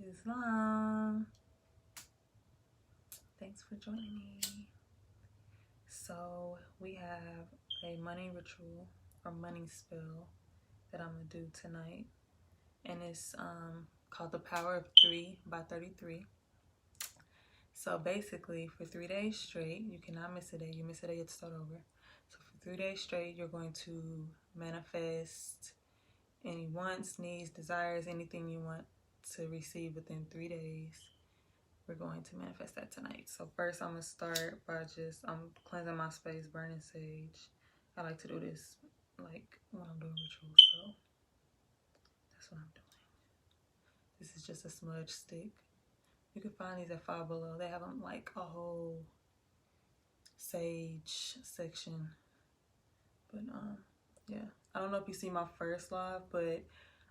Islam. Thanks for joining me. So we have a money ritual or money spell that I'm gonna do tonight, and it's called the Power of 3 by 33. So basically, for 3 days straight, you cannot miss a day. You miss a day, you have to start over. So for 3 days straight, you're going to manifest any wants, needs, desires, anything you want to receive within 3 days. We're going to manifest that tonight. So first, I'm gonna start by I'm cleansing my space, burning sage. I like to do this like when I'm doing rituals, so that's what I'm doing. This is just a smudge stick. You can find these at Five Below. They have them like a whole sage section. But yeah, I don't know if you see my first live, but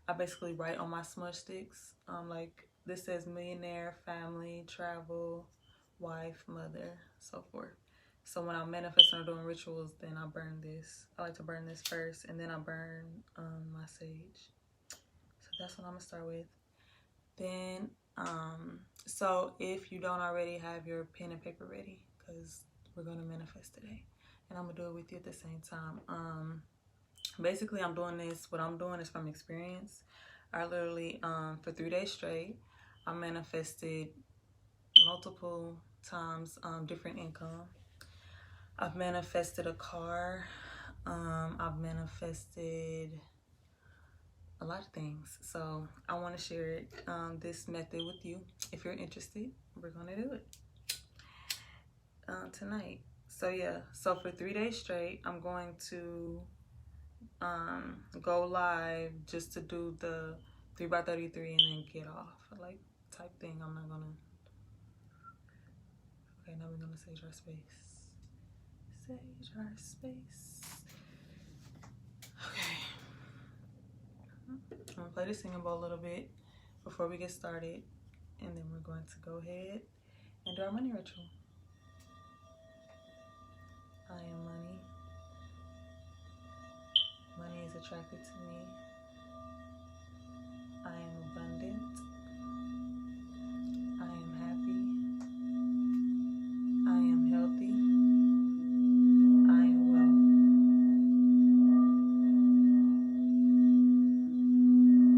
I basically write on my smudge sticks. Like this says millionaire, family, travel, wife, mother, so forth. So when I'm manifesting or doing rituals, then I burn this. I like to burn this first, and then I burn my sage. So that's what I'm gonna start with. Then so if you don't already have your pen and paper ready, because we're gonna manifest today, and I'm gonna do it with you at the same time. Basically, I'm doing this. What I'm doing is from experience. I literally for 3 days straight, I manifested multiple times different income. I've manifested a car. I've manifested a lot of things. So I want to share this method with you. If you're interested, we're gonna do it tonight. So yeah, so for 3 days straight, I'm going to go live just to do the 3 by 33 and then get off, like type thing. I'm not gonna. Okay, now we're gonna sage our space. Sage our space. Okay. I'm gonna play the singing bowl a little bit before we get started, and then we're going to go ahead and do our money ritual. I am money. Money is attracted to me. I am abundant. I am happy. I am healthy. I am well.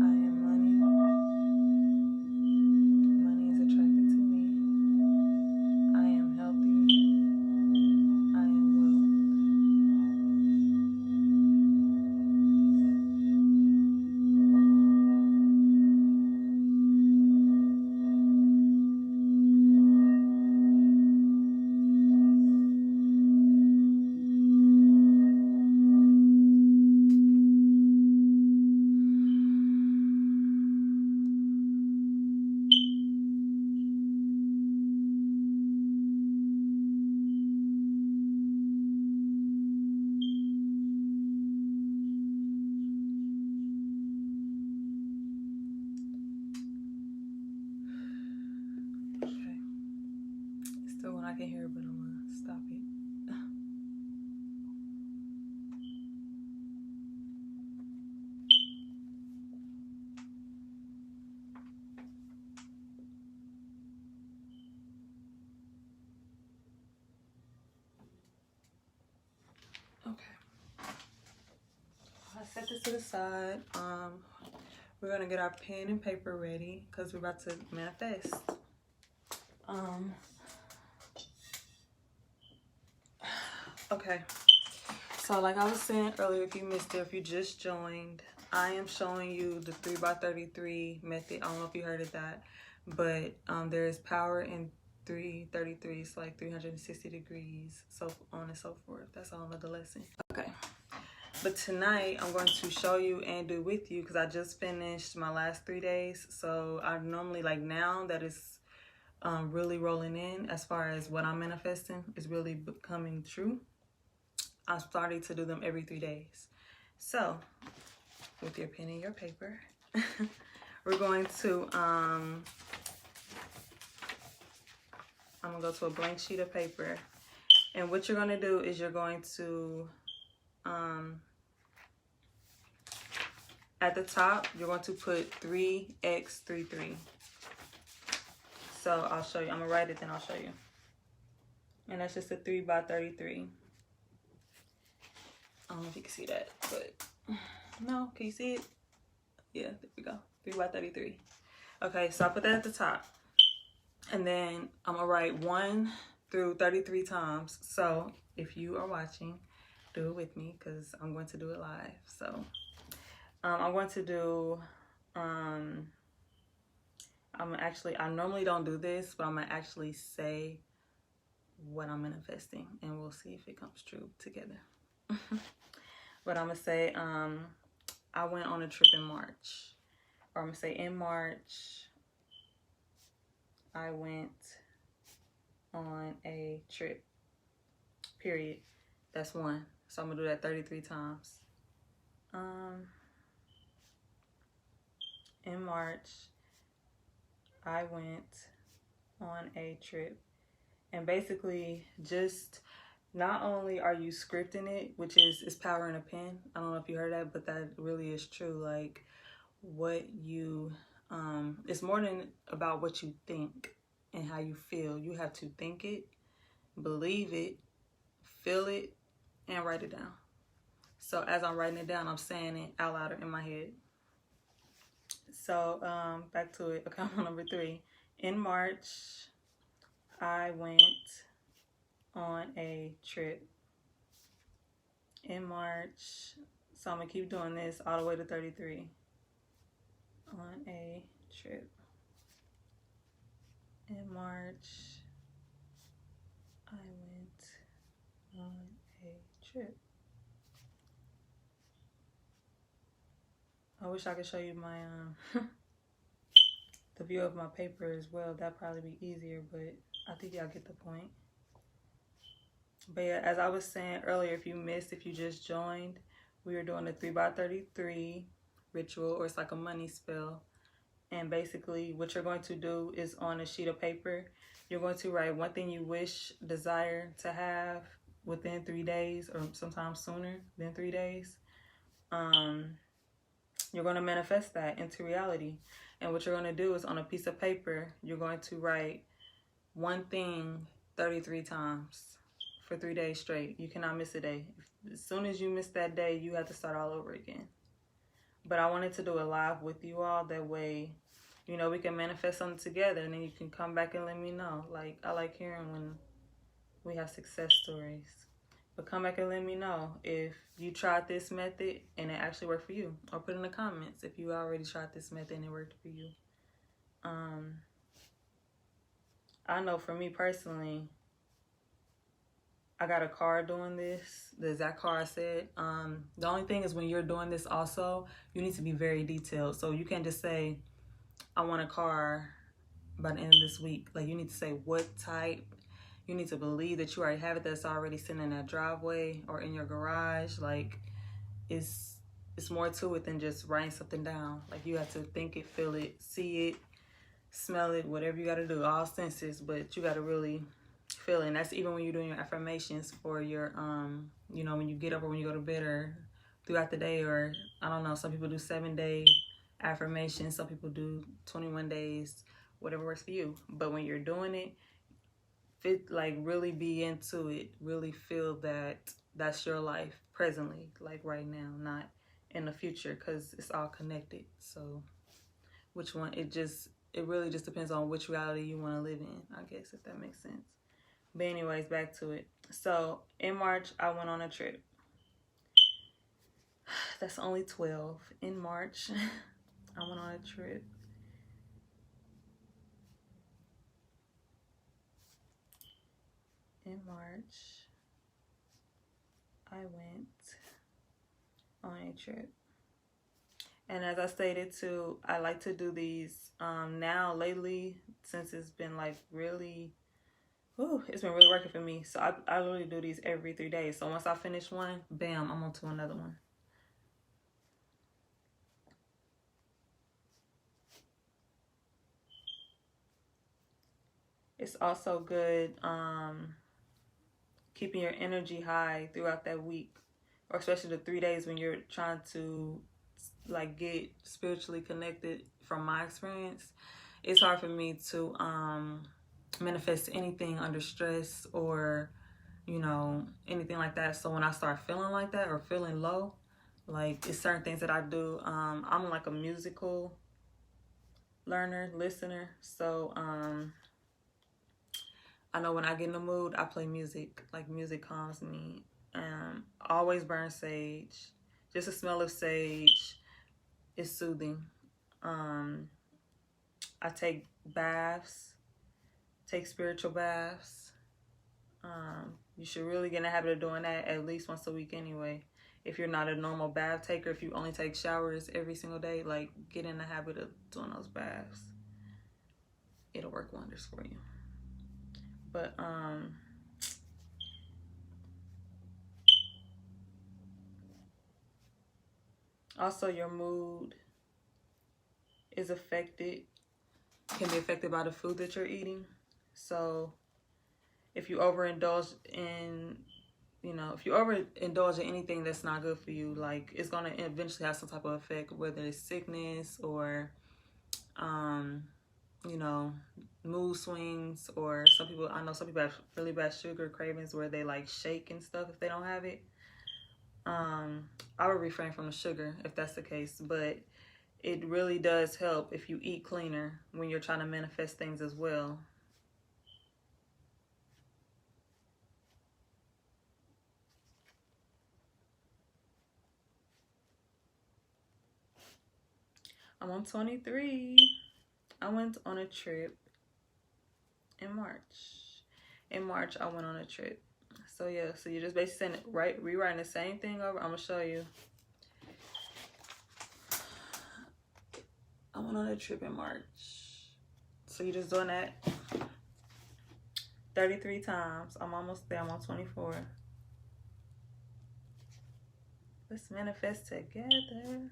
I am money. Money is attracted to me. I am healthy. I am well. Okay. Still when I can hear it, but I'm gonna stop it. Okay. I set this to the side. We're gonna get our pen and paper ready because we're about to manifest. Okay. So like I was saying earlier, if you missed it, if you just joined, I am showing you the 3 by 33 method. I don't know if you heard of that, but there is power in 333. It's like 360 degrees, so on and so forth. That's all of the lesson. Okay. But tonight, I'm going to show you and do with you because I just finished my last 3 days. So I normally, like now that it's really rolling in as far as what I'm manifesting is really becoming true, I'm starting to do them every 3 days. So with your pen and your paper, we're going to, I'm going to go to a blank sheet of paper. And what you're going to do is you're going to, at the top, you're going to put 3x33. So I'll show you. I'm gonna write it, then I'll show you. And that's just a 3 by 33. I don't know if you can see that, but no, can you see it? Yeah, there we go. 3 by 33. Okay, so I put that at the top. And then I'm gonna write 1 through 33 times. So if you are watching, do it with me because I'm going to do it live. So I'm going to do, I normally don't do this, but I'm gonna actually say what I'm manifesting and we'll see if it comes true together. But I'm gonna say, I went on a trip in March. Or I'm gonna say in March, I went on a trip, period. That's 1. So I'm gonna do that 33 times. In March, I went on a trip. And basically, just not only are you scripting it, which is power in a pen. I don't know if you heard that, but that really is true. Like what you, it's more than about what you think and how you feel. You have to think it, believe it, feel it, and write it down. So as I'm writing it down, I'm saying it out loud in my head. So back to it. Okay, I'm on number 3. In March, I went on a trip. In March, so I'm gonna keep doing this all the way to 33. On a trip. In March, I went on a trip. I wish I could show you my the view of my paper as well. That'd probably be easier, but I think y'all get the point. But yeah, as I was saying earlier, if you just joined, we were doing a 3 by 33 ritual, or it's like a money spell. And basically what you're going to do is on a sheet of paper, you're going to write one thing you wish, desire to have within 3 days, or sometimes sooner than 3 days. You're going to manifest that into reality. And what you're going to do is on a piece of paper, you're going to write one thing 33 times for 3 days straight. You cannot miss a day. As soon as you miss that day, you have to start all over again. But I wanted to do it live with you all. That way, you know, we can manifest something together, and then you can come back and let me know. Like, I like hearing when we have success stories. But come back and let me know if you tried this method and it actually worked for you. Or put in the comments if you already tried this method and it worked for you. I know for me personally, I got a card doing this, the exact card I said. The only thing is when you're doing this also, you need to be very detailed. So you can't just say, I want a car by the end of this week. Like, you need to say what type. You need to believe that you already have it, that's already sitting in that driveway or in your garage. Like, it's more to it than just writing something down. Like, you have to think it, feel it, see it, smell it, whatever you got to do, all senses. But you got to really feel it. And that's even when you're doing your affirmations for your, you know, when you get up or when you go to bed or throughout the day, or I don't know, some people do 7-day affirmations, some people do 21 days, whatever works for you. But when you're doing it, like really be into it, really feel that that's your life presently, like right now, not in the future, because it's all connected. So which one, it really just depends on which reality you want to live in, I guess, if that makes sense. But anyways, back to it. So in March, I went on a trip. That's only 12. In March, I went on a trip. In March, I went on a trip. And as I stated too, I like to do these now lately, since it's been like really, it's been really working for me. So I literally do these every 3 days. So once I finish one, bam, I'm on to another one. It's also good keeping your energy high throughout that week, or especially the 3 days when you're trying to like get spiritually connected. From my experience, it's hard for me to manifest anything under stress or, you know, anything like that. So when I start feeling like that or feeling low, like it's certain things that I do. I'm like a musical learner, listener. So I know when I get in the mood, I play music. Like music calms me. Always burn sage. Just the smell of sage is soothing. I take baths, take spiritual baths. You should really get in the habit of doing that at least once a week anyway. If you're not a normal bath taker, if you only take showers every single day, like get in the habit of doing those baths. It'll work wonders for you. But also your mood is affected, can be affected by the food that you're eating. So if you overindulge in, you know, if you overindulge in anything that's not good for you, like it's gonna eventually have some type of effect, whether it's sickness or you know, mood swings, or some people, I know some people have really bad sugar cravings where they like shake and stuff if they don't have it. I would refrain from the sugar if that's the case, but it really does help if you eat cleaner when you're trying to manifest things as well. I'm on 23. I went on a trip in March. In March, I went on a trip. So yeah, so you're just basically saying, rewriting the same thing over. I'm gonna show you. I went on a trip in March. So you're just doing that 33 times. I'm almost there. I'm on 24. Let's manifest together.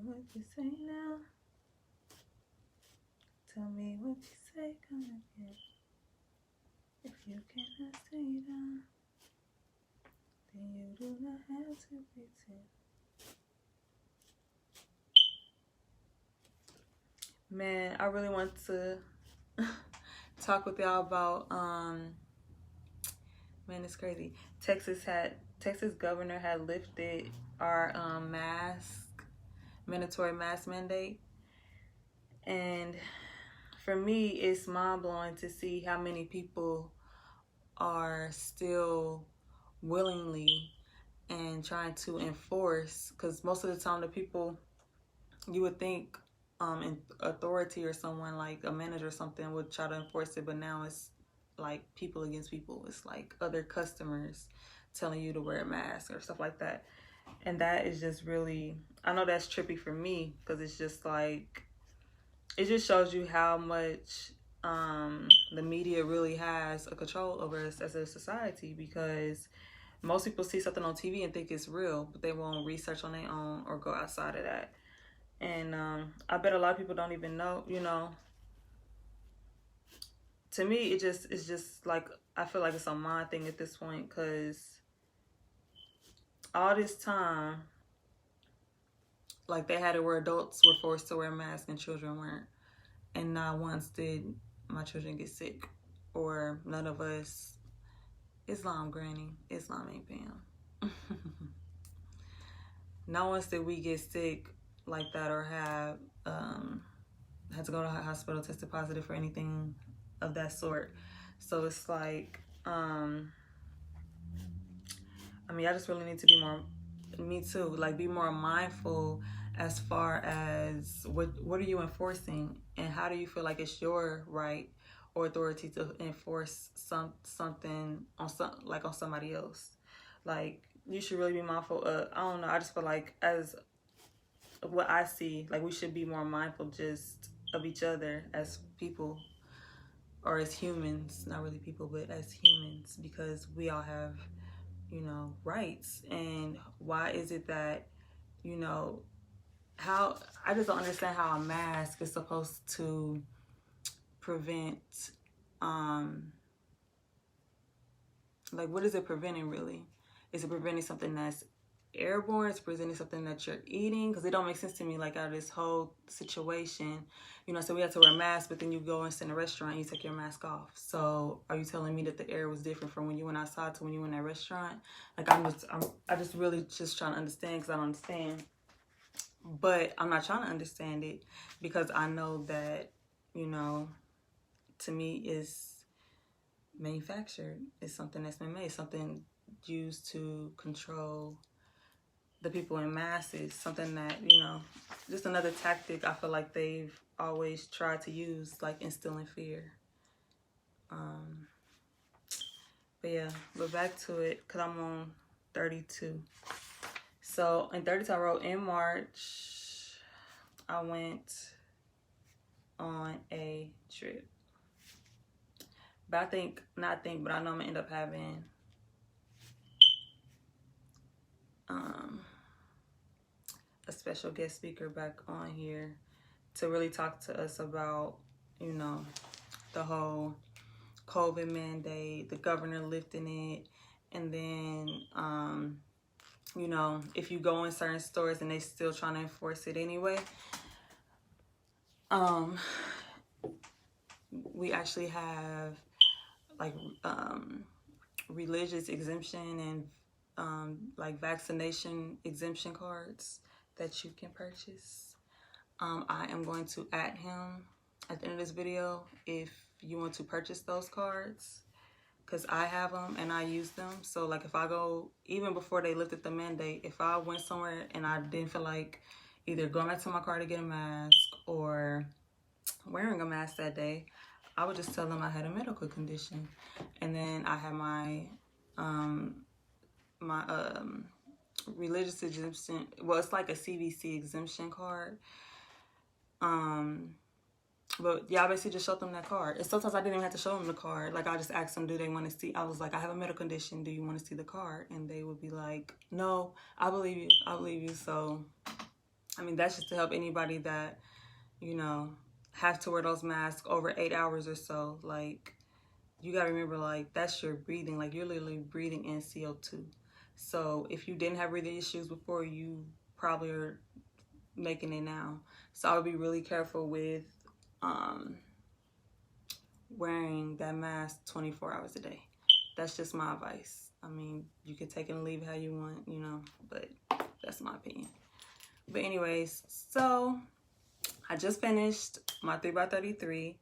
What you say now? Tell me what you say, come again. If you cannot stay down, then you do not have to pretend. Man, I really want to talk with y'all about man, it's crazy. Texas governor had lifted our mandatory mask mandate, and for me it's mind-blowing to see how many people are still willingly and trying to enforce, because most of the time the people you would think in authority or someone like a manager or something would try to enforce it, but now it's like people against people. It's like other customers telling you to wear a mask or stuff like that. And that is just really, I know that's trippy for me, because it's just like, it just shows you how much the media really has a control over us as a society, because most people see something on TV and think it's real, but they won't research on their own or go outside of that. And I bet a lot of people don't even know, you know. To me, it's just like, I feel like it's a mind thing at this point, because all this time, like they had it where adults were forced to wear masks and children weren't. And not once did my children get sick, or none of us. Islam, granny. Islam ain't Pam. Not once did we get sick like that or have had to go to the hospital, tested positive for anything of that sort. So it's like, I mean, I just really need to be more, me too, like be more mindful as far as what are you enforcing, and how do you feel like it's your right or authority to enforce something on on somebody else. Like, you should really be mindful of, I don't know, I just feel like, as what I see, like we should be more mindful just of each other as people, or as humans, not really people, but as humans, because we all have, you know, rights. And why is it that, you know, how, I just don't understand how a mask is supposed to prevent like, what is it preventing really? Is it preventing something that's airborne? It's presenting something that you're eating? Because it don't make sense to me, like, out of this whole situation, you know, so we have to wear masks, but then you go and sit in a restaurant and you take your mask off. So are you telling me that the air was different from when you went outside to when you went in that restaurant? Like, I just really just trying to understand, because I don't understand. But I'm not trying to understand it, because I know that, you know, to me, is manufactured. It's something that's been made, something used to control the people in masses, something that, you know, just another tactic I feel like they've always tried to use, like instilling fear. But yeah, but back to it, because I'm on 32. So in 32, I wrote, in March, I went on a trip. But I know I'm gonna end up having a special guest speaker back on here to really talk to us about, you know, the whole COVID mandate, the governor lifting it, and then, you know, if you go in certain stores and they still trying to enforce it anyway. We actually have like religious exemption and like vaccination exemption cards that you can purchase. I am going to add him at the end of this video if you want to purchase those cards, because I have them and I use them. So like, if I go, even before they lifted the mandate, if I went somewhere and I didn't feel like either going back to my car to get a mask or wearing a mask that day, I would just tell them I had a medical condition. And then I have my religious exemption. Well, it's like a CVC exemption card. But yeah, I basically just showed them that card. And sometimes I didn't even have to show them the card. Like, I just asked them, do they want to see? I was like, I have a medical condition. Do you want to see the card? And they would be like, no, I believe you. I believe you. So, I mean, that's just to help anybody that, you know, have to wear those masks over 8 hours or so. Like, you got to remember, like, that's your breathing. Like, you're literally breathing in CO2. So if you didn't have breathing issues before, you probably are making it now. So I would be really careful with wearing that mask 24 hours a day. That's just my advice. I mean, you can take it and leave how you want, you know, but that's my opinion. But anyways, so I just finished my 3x33.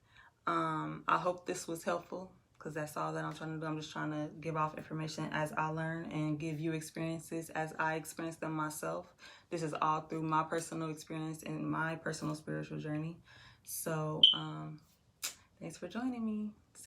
I hope this was helpful, because that's all that I'm trying to do. I'm just trying to give off information as I learn and give you experiences as I experience them myself. This is all through my personal experience and my personal spiritual journey. So thanks for joining me.